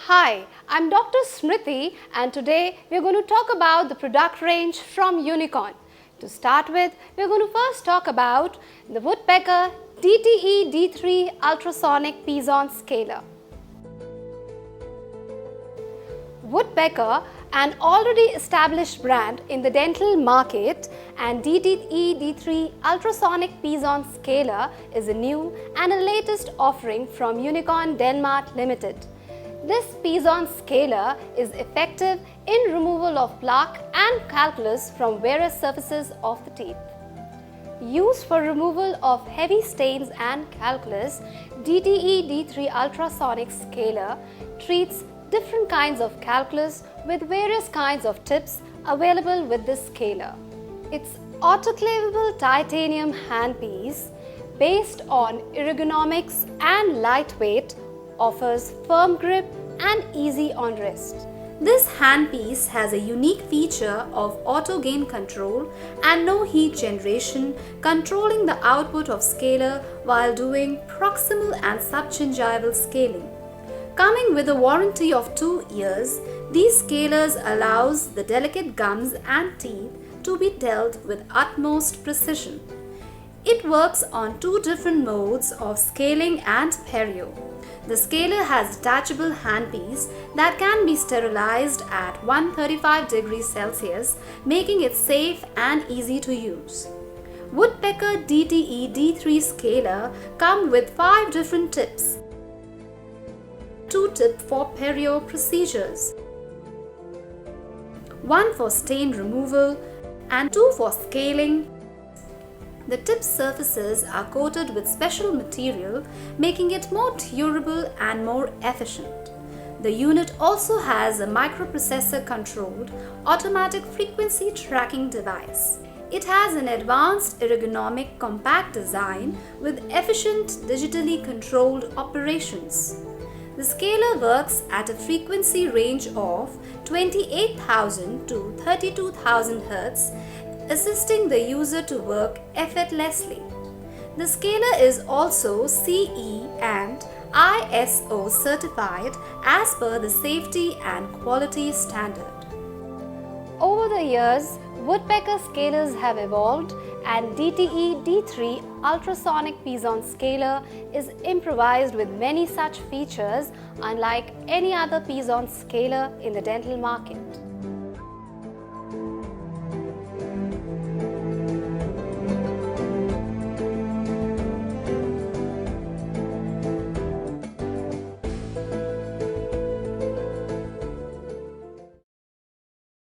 Hi, I'm Dr. Smriti and today we're going to talk about the product range from Unicorn. To start with, we're going to first talk about the Woodpecker DTE D3 ultrasonic Pigeon scaler. Woodpecker, an already established brand in the dental market, and DTE D3 ultrasonic Pigeon scaler is a new and a latest offering from Unicorn Denmark Limited. This Pigeon scaler is effective in removal of plaque and calculus from various surfaces of the teeth. Used for removal of heavy stains and calculus, DTE D3 ultrasonic scaler treats different kinds of calculus with various kinds of tips available with this scaler. Its autoclavable titanium handpiece, based on ergonomics and lightweight, offers firm grip and easy on wrist. This handpiece has a unique feature of auto gain control and no heat generation, controlling the output of scaler while doing proximal and subgingival scaling. Coming with a warranty of 2 years, these scalers allows the delicate gums and teeth to be dealt with utmost precision. It works on 2 different modes of scaling and perio. The scaler has detachable handpiece that can be sterilized at 135 degrees Celsius, making it safe and easy to use. Woodpecker DTE D3 scaler come with 5 different tips. 2 tip for perio procedures, 1 for stain removal and 2 for scaling. The tip surfaces are coated with special material, making it more durable and more efficient. The unit also has a microprocessor controlled automatic frequency tracking device. It has an advanced ergonomic compact design with efficient digitally controlled operations. The scaler works at a frequency range of 28,000 to 32,000 Hz, assisting the user to work effortlessly. The scaler is also CE and ISO certified as per the safety and quality standard. Over the years, Woodpecker scalers have evolved and DTE D3 ultrasonic Pigeon scaler is improvised with many such features unlike any other Pigeon scaler in the dental market.